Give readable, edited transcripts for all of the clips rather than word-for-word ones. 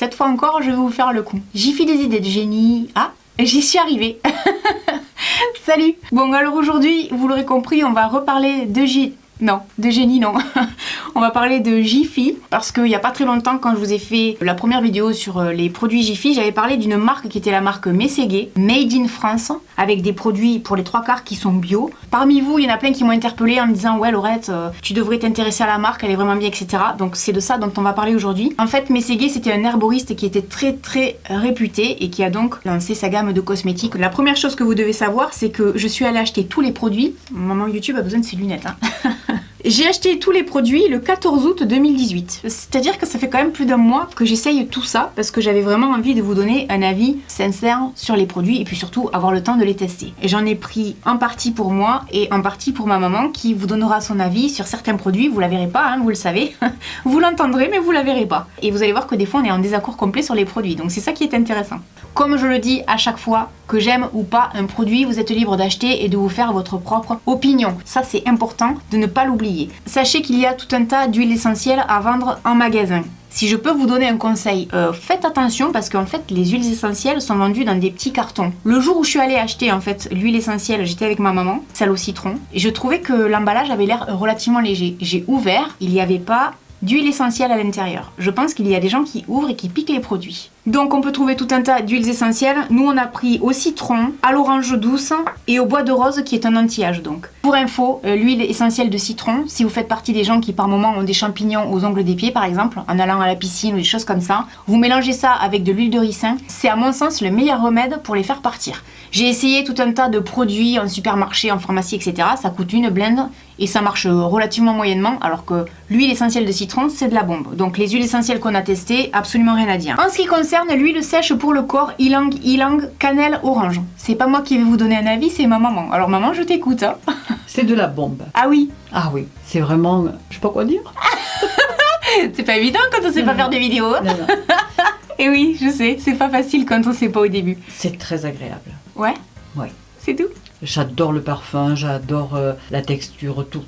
Cette fois encore, je vais vous faire le coup. Jiffy des idées de génie. Ah, j'y suis arrivée. Salut. Bon, alors aujourd'hui, vous l'aurez compris, on va reparler de génie, non. On va parler de Jiffy parce qu'il n'y a pas très longtemps, quand je vous ai fait la première vidéo sur les produits Jiffy, j'avais parlé d'une marque qui était la marque Mességué, Made in France, avec des produits pour les 3/4 qui sont bio. Parmi vous, il y en a plein qui m'ont interpellée en me disant ouais Laurette, tu devrais t'intéresser à la marque, elle est vraiment bien, etc. Donc c'est de ça dont on va parler aujourd'hui. En fait, Mességué, c'était un herboriste qui était très réputé et qui a donc lancé sa gamme de cosmétiques. La première chose que vous devez savoir, c'est que je suis allée acheter tous les produits. Maman YouTube a besoin de ses lunettes, hein. J'ai acheté tous les produits le 14 août 2018. C'est-à-dire que ça fait quand même plus d'un mois que j'essaye tout ça parce que j'avais vraiment envie de vous donner un avis sincère sur les produits et puis surtout avoir le temps de les tester. Et j'en ai pris en partie pour moi et en partie pour ma maman qui vous donnera son avis sur certains produits. Vous la verrez pas, hein, vous le savez. Vous l'entendrez mais vous la verrez pas. Et vous allez voir que des fois on est en désaccord complet sur les produits. Donc c'est ça qui est intéressant. Comme je le dis à chaque fois, que j'aime ou pas un produit, vous êtes libre d'acheter et de vous faire votre propre opinion. Ça c'est important de ne pas l'oublier. Sachez qu'il y a tout un tas d'huiles essentielles à vendre en magasin. Si je peux vous donner un conseil, faites attention parce qu'en fait les huiles essentielles sont vendues dans des petits cartons. Le jour où je suis allée acheter en fait l'huile essentielle, j'étais avec ma maman, celle au citron, et je trouvais que l'emballage avait l'air relativement léger. J'ai ouvert, il n'y avait pas d'huile essentielle à l'intérieur. Je pense qu'il y a des gens qui ouvrent et qui piquent les produits. Donc on peut trouver tout un tas d'huiles essentielles. Nous on a pris au citron, à l'orange douce et au bois de rose qui est un anti-âge donc. Pour info, l'huile essentielle de citron, si vous faites partie des gens qui par moment ont des champignons aux ongles des pieds par exemple, en allant à la piscine ou des choses comme ça, vous mélangez ça avec de l'huile de ricin, c'est à mon sens le meilleur remède pour les faire partir. J'ai essayé tout un tas de produits en supermarché, en pharmacie, etc. Ça coûte une blinde et ça marche relativement moyennement alors que l'huile essentielle de citron c'est de la bombe. Donc les huiles essentielles qu'on a testées, absolument rien à dire. En ce qui concerne l'huile sèche pour le corps, ylang, cannelle, orange. C'est pas moi qui vais vous donner un avis, c'est ma maman. Alors maman, je t'écoute. Hein. C'est de la bombe. Ah oui. Ah oui, c'est vraiment... Je sais pas quoi dire. C'est pas évident quand on sait pas faire des vidéos. Non. Et oui, je sais, c'est pas facile quand on sait pas au début. C'est très agréable. Ouais. Oui. C'est tout. J'adore le parfum, j'adore la texture, tout,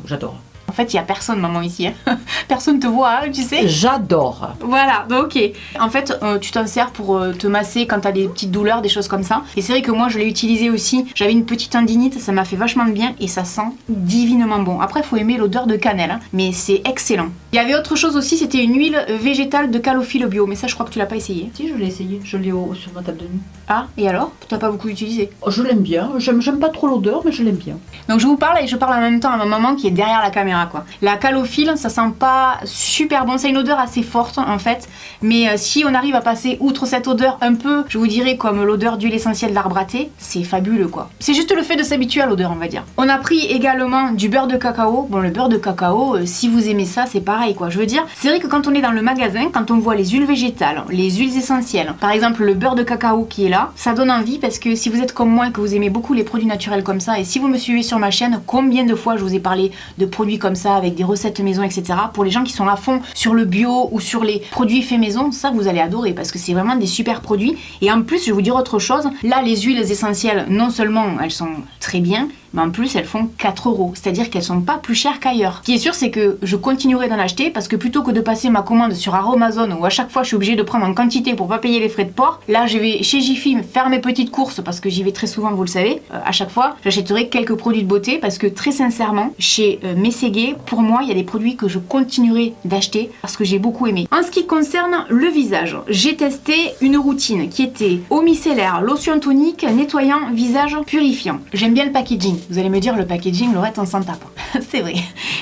j'adore. En fait, il y a personne, maman, ici. Hein. Personne te voit, hein, tu sais. J'adore. Voilà, donc ok. En fait, tu t'en sers pour te masser quand t'as des petites douleurs, des choses comme ça. Et c'est vrai que moi, je l'ai utilisé aussi. J'avais une petite tendinite, ça m'a fait vachement de bien et ça sent divinement bon. Après, il faut aimer l'odeur de cannelle, hein, mais c'est excellent. Il y avait autre chose aussi, c'était une huile végétale de calophylle bio. Mais ça, je crois que tu l'as pas essayé. Si, je l'ai essayé. Je l'ai sur ma table de nuit. Ah, et alors? T'as pas beaucoup utilisé? Oh, je l'aime bien. J'aime pas trop l'odeur, mais je l'aime bien. Donc je vous parle et je parle en même temps à ma maman qui est derrière la caméra, quoi. La calophylle, ça sent pas super bon. C'est une odeur assez forte, en fait. Mais si on arrive à passer outre cette odeur un peu, je vous dirais, comme l'odeur d'huile essentielle d'arbre à thé, c'est fabuleux, quoi. C'est juste le fait de s'habituer à l'odeur, on va dire. On a pris également du beurre de cacao. Bon, le beurre de cacao, si vous aimez ça, c'est pareil, quoi. Je veux dire, c'est vrai que quand on est dans le magasin, quand on voit les huiles végétales, les huiles essentielles, par exemple le beurre de cacao qui est là, ça donne envie parce que si vous êtes comme moi et que vous aimez beaucoup les produits naturels comme ça, et si vous me suivez sur ma chaîne, combien de fois je vous ai parlé de produits comme ça, avec des recettes maison, etc. Pour les gens qui sont à fond sur le bio ou sur les produits faits maison, ça vous allez adorer parce que c'est vraiment des super produits. Et en plus, je vais vous dire autre chose, là les huiles essentielles, non seulement elles sont très bien, mais en plus elles font 4 €, c'est-à-dire qu'elles sont pas plus chères qu'ailleurs. Ce qui est sûr, c'est que je continuerai d'en acheter parce que plutôt que de passer ma commande sur Aromazone où à chaque fois je suis obligée de prendre en quantité pour pas payer les frais de port, là je vais chez Jiffy faire mes petites courses parce que j'y vais très souvent, vous le savez. À chaque fois, j'achèterai quelques produits de beauté parce que très sincèrement, chez Mességué, pour moi, il y a des produits que je continuerai d'acheter parce que j'ai beaucoup aimé. En ce qui concerne le visage, j'ai testé une routine qui était eau micellaire, lotion tonique, nettoyant, visage purifiant. J'aime bien le packaging. Vous allez me dire, le packaging, Laurette, on s'en tape. C'est vrai.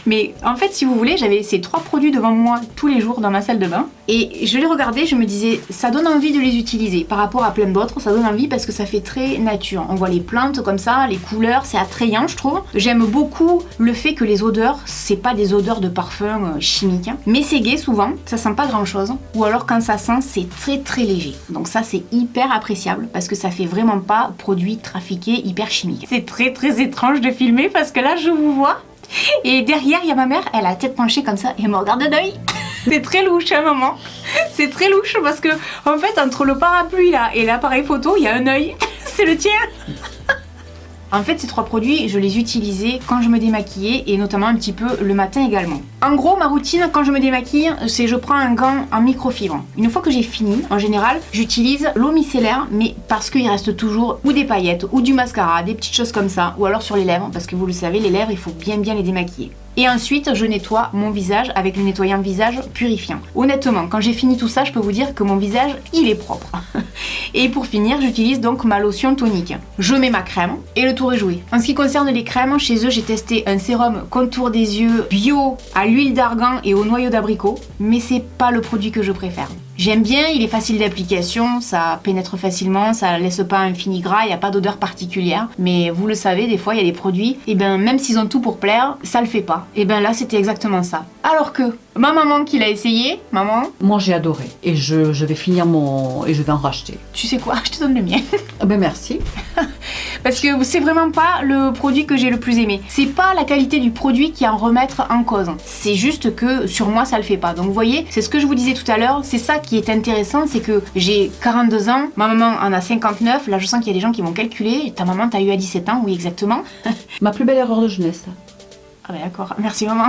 Mais en fait, si vous voulez, j'avais ces 3 produits devant moi tous les jours dans ma salle de bain. Et je les regardais, je me disais, ça donne envie de les utiliser. Par rapport à plein d'autres, ça donne envie parce que ça fait très nature. On voit les plantes comme ça, les couleurs, c'est attrayant, je trouve. J'aime beaucoup le fait que les odeurs, c'est pas des odeurs de parfum chimiques. Mességué, souvent, ça sent pas grand chose. Ou alors quand ça sent, c'est très léger. Donc ça, c'est hyper appréciable parce que ça fait vraiment pas produit trafiqué hyper chimique. C'est très étrange de filmer parce que là, je vous vois. Et derrière, il y a ma mère, elle a la tête penchée comme ça et elle me regarde d'œil. C'est très louche, hein, maman. C'est très louche parce que, en fait, entre le parapluie là et l'appareil photo, il y a un œil. C'est le tien. En fait, ces 3 produits, je les utilisais quand je me démaquillais et notamment un petit peu le matin également. En gros, ma routine quand je me démaquille, c'est je prends un gant en microfibre. Une fois que j'ai fini, en général, j'utilise l'eau micellaire, mais parce qu'il reste toujours ou des paillettes ou du mascara, des petites choses comme ça, ou alors sur les lèvres, parce que vous le savez, les lèvres, il faut bien les démaquiller. Et ensuite, je nettoie mon visage avec le nettoyant visage purifiant. Honnêtement, quand j'ai fini tout ça, je peux vous dire que mon visage, il est propre. Et pour finir, j'utilise donc ma lotion tonique. Je mets ma crème et le tour est joué. En ce qui concerne les crèmes, chez eux, j'ai testé un sérum contour des yeux bio à l'huile d'argan et au noyau d'abricot, mais c'est pas le produit que je préfère. J'aime bien, il est facile d'application, ça pénètre facilement, ça laisse pas un fini gras, il n'y a pas d'odeur particulière. Mais vous le savez, des fois il y a des produits, et ben même s'ils ont tout pour plaire, ça le fait pas. Et ben là c'était exactement ça. Alors que ma maman qui l'a essayé, maman... Moi j'ai adoré et je vais finir et je vais en racheter. Tu sais quoi, je te donne le mien. Ben merci. Parce que c'est vraiment pas le produit que j'ai le plus aimé. C'est pas la qualité du produit qui est à en remettre en cause. C'est juste que sur moi ça le fait pas. Donc vous voyez, c'est ce que je vous disais tout à l'heure, c'est ça qui est intéressant, c'est que j'ai 42 ans, ma maman en a 59, là je sens qu'il y a des gens qui vont calculer, ta maman t'as eu à 17 ans, oui exactement. Ma plus belle erreur de jeunesse. Ah bah d'accord, merci maman.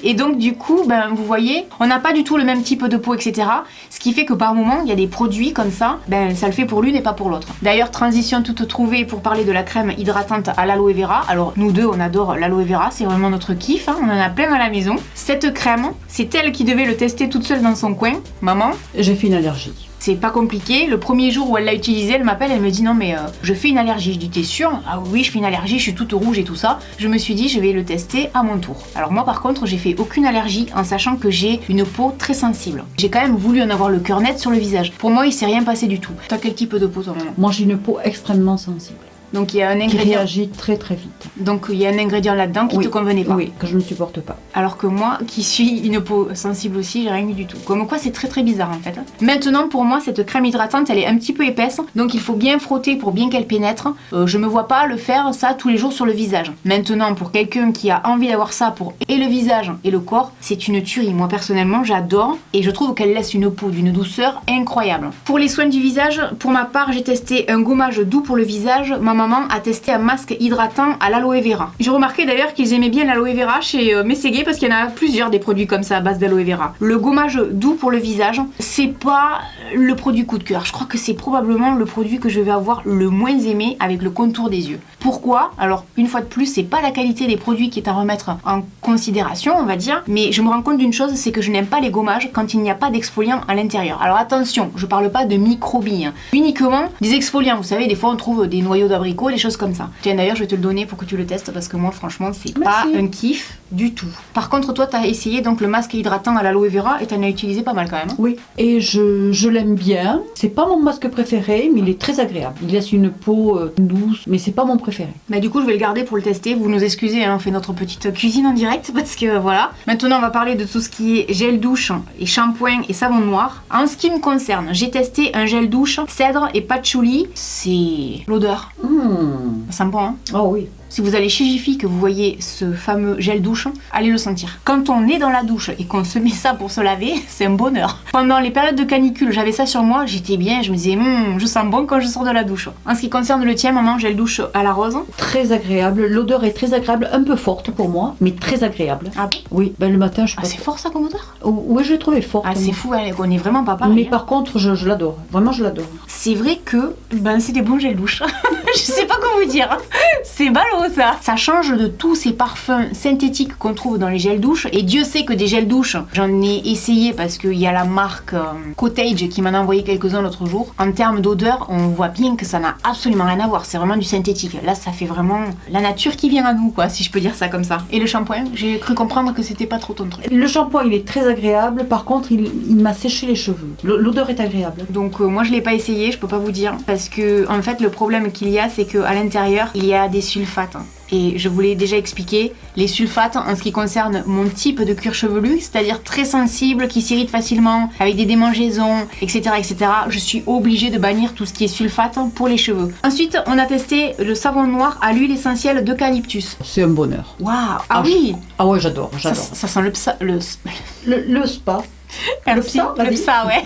Et donc du coup, ben, vous voyez, on n'a pas du tout le même type de peau, etc. Ce qui fait que par moment, il y a des produits comme ça, ben ça le fait pour l'une et pas pour l'autre. D'ailleurs, transition toute trouvée pour parler de la crème hydratante à l'aloe vera. Alors nous deux, on adore l'aloe vera, c'est vraiment notre kiff, hein, on en a plein à la maison. Cette crème, c'est elle qui devait le tester toute seule dans son coin. Maman, j'ai fait une allergie. C'est pas compliqué, le premier jour où elle l'a utilisé, elle m'appelle, elle me dit non mais je fais une allergie. Je dis t'es sûre? Ah oui, je fais une allergie, je suis toute rouge et tout ça. Je me suis dit je vais le tester à mon tour. Alors moi par contre j'ai fait aucune allergie en sachant que j'ai une peau très sensible. J'ai quand même voulu en avoir le cœur net sur le visage. Pour moi il s'est rien passé du tout. T'as quel type de peau toi maman? Moi j'ai une peau extrêmement sensible. Donc il y a un ingrédient. Qui réagit très très vite. Donc il y a un ingrédient là-dedans qui te convenait pas. Oui, que je ne supporte pas. Alors que moi, qui suis une peau sensible aussi, j'ai rien eu du tout. Comme quoi c'est très très bizarre en fait. Maintenant pour moi cette crème hydratante elle est un petit peu épaisse, donc il faut bien frotter pour bien qu'elle pénètre. Je me vois pas le faire ça tous les jours sur le visage. Maintenant pour quelqu'un qui a envie d'avoir ça pour et le visage et le corps, c'est une tuerie. Moi personnellement j'adore et je trouve qu'elle laisse une peau d'une douceur incroyable. Pour les soins du visage, pour ma part j'ai testé un gommage doux pour le visage. Ma maman a testé un masque hydratant à l'aloe vera. J'ai remarqué d'ailleurs qu'ils aimaient bien l'aloe vera chez Messeguet parce qu'il y en a plusieurs des produits comme ça à base d'aloe vera. Le gommage doux pour le visage, c'est pas le produit coup de cœur. Je crois que c'est probablement le produit que je vais avoir le moins aimé avec le contour des yeux. Pourquoi? Alors une fois de plus, c'est pas la qualité des produits qui est à remettre en considération, on va dire, mais je me rends compte d'une chose, c'est que je n'aime pas les gommages quand il n'y a pas d'exfoliant à l'intérieur. Alors attention, je parle pas de microbilles, uniquement des exfoliants. Vous savez, des fois on trouve des noyaux d'abricot, des choses comme ça. Tiens d'ailleurs, je vais te le donner pour que tu le testes parce que moi franchement, c'est pas un kiff du tout. Par contre, toi t'as essayé donc le masque hydratant à l'aloe vera et t'en as utilisé pas mal quand même. Hein. Oui, et je l'aime bien. C'est pas mon masque préféré, mais il est très agréable. Il laisse une peau douce, mais c'est pas mon préféré. Bah du coup, je vais le garder pour le tester. Vous nous excusez, hein, on fait notre petite cuisine en direct parce que voilà. Maintenant, on va parler de tout ce qui est gel douche et shampoing et savon noir. En ce qui me concerne, j'ai testé un gel douche cèdre et patchouli. C'est l'odeur. Ça sent bon, hein? Oh oui. Si vous allez chez Jiffy que vous voyez ce fameux gel douche, allez le sentir. Quand on est dans la douche et qu'on se met ça pour se laver, c'est un bonheur. Pendant les périodes de canicule, j'avais ça sur moi, j'étais bien, je me disais, je sens bon quand je sors de la douche. En ce qui concerne le tien, maman, gel douche à la rose. Très agréable, l'odeur est très agréable, un peu forte pour moi, mais très agréable. Ah bon? Oui, ben le matin, je sais pas. C'est fort ça comme odeur? Oui, je l'ai trouvé forte. Ah, c'est fou, on est vraiment pas pareil. Mais par contre, je l'adore, vraiment je l'adore. C'est vrai que, c'est des bons gels douche. Je sais pas comment vous dire. C'est ballot ça. Ça change de tous ces parfums synthétiques qu'on trouve dans les gels douche. Et Dieu sait que des gels douche, j'en ai essayé parce qu'il y a la marque Cottage qui m'en a envoyé quelques-uns l'autre jour. En termes d'odeur, on voit bien que ça n'a absolument rien à voir. C'est vraiment du synthétique. Là, ça fait vraiment la nature qui vient à nous, quoi, si je peux dire ça comme ça. Et le shampoing, j'ai cru comprendre que c'était pas trop ton truc. Le shampoing, il est très agréable. Par contre, il m'a séché les cheveux. L'odeur est agréable. Donc moi, je l'ai pas essayé, je peux pas vous dire. Parce que, en fait, le problème qu'il y a, c'est qu'à l'intérieur, il y a des sulfates. Et je vous l'ai déjà expliqué, les sulfates en ce qui concerne mon type de cuir chevelu, c'est-à-dire très sensible, qui s'irrite facilement, avec des démangeaisons, etc., etc. Je suis obligée de bannir tout ce qui est sulfate pour les cheveux. Ensuite, on a testé le savon noir à l'huile essentielle d'eucalyptus. C'est un bonheur. Waouh! Ah oui! Ah ouais, j'adore. Ça sent le spa. Le spa. Merci. Le spa, ouais.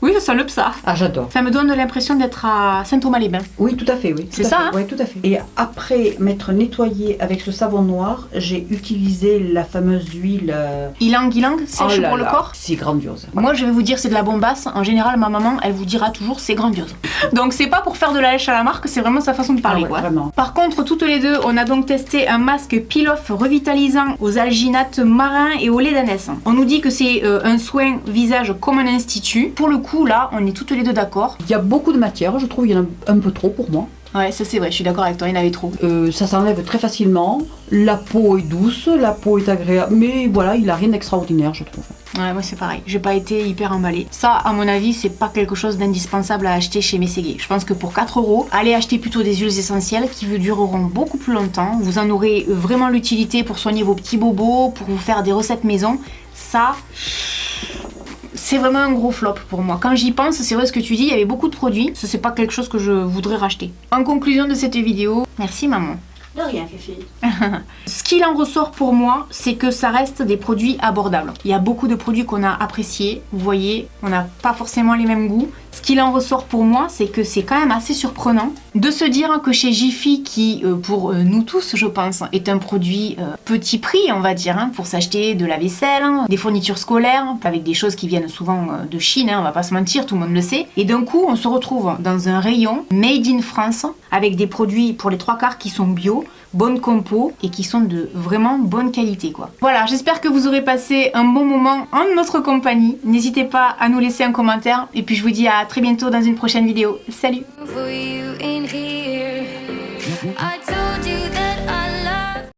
Oui, Oui, ça sent le psa. Ah, j'adore. Ça me donne l'impression d'être à Saint-Thomas-les-Bains. Oui, tout à fait, oui. C'est ça, hein? Oui, tout à fait. Et après m'être nettoyé avec ce savon noir, j'ai utilisé la fameuse huile... Ylang-ylang, sèche pour le corps. C'est grandiose. Moi, je vais vous dire, c'est de la bombasse. En général, ma maman, elle vous dira toujours, c'est grandiose. Donc, c'est pas pour faire de la lèche à la marque, c'est vraiment sa façon de parler, Ah ouais, quoi. vraiment. Par contre, toutes les deux, on a donc testé un masque peel-off revitalisant aux alginates marins et au lait d'ânesse. On nous dit que c'est un soin visage comme un institut. Pour le coup, là, on est toutes les deux d'accord. Il y a beaucoup de matière, je trouve, il y en a un peu trop pour moi. Ouais, ça c'est vrai, je suis d'accord avec toi, il y en avait trop. Ça s'enlève très facilement, la peau est douce, la peau est agréable, mais voilà, il a rien d'extraordinaire, je trouve. Ouais, moi c'est pareil, j'ai pas été hyper emballée. Ça, à mon avis, c'est pas quelque chose d'indispensable à acheter chez Messeguet. Je pense que pour 4 €, allez acheter plutôt des huiles essentielles qui vous dureront beaucoup plus longtemps. Vous en aurez vraiment l'utilité pour soigner vos petits bobos, pour vous faire des recettes maison. Ça... c'est vraiment un gros flop pour moi. Quand j'y pense, c'est vrai ce que tu dis, il y avait beaucoup de produits. Ça, c'est pas quelque chose que je voudrais racheter. En conclusion de cette vidéo, merci maman. De rien, Fifi. Ce qu'il en ressort pour moi, c'est que ça reste des produits abordables. Il y a beaucoup de produits qu'on a appréciés. Vous voyez, on n'a pas forcément les mêmes goûts. Ce qu'il en ressort pour moi, c'est que c'est quand même assez surprenant de se dire que chez Jiffy, qui pour nous tous, je pense, est un produit petit prix, on va dire, hein, pour s'acheter de la vaisselle, des fournitures scolaires, avec des choses qui viennent souvent de Chine, hein, on va pas se mentir, tout le monde le sait. Et d'un coup, on se retrouve dans un rayon made in France, avec des produits pour les 3/4 qui sont bio, bonne compo et qui sont de vraiment bonne qualité, quoi. Voilà, j'espère que vous aurez passé un bon moment en notre compagnie. N'hésitez pas à nous laisser un commentaire et puis je vous dis à très bientôt dans une prochaine vidéo. Salut!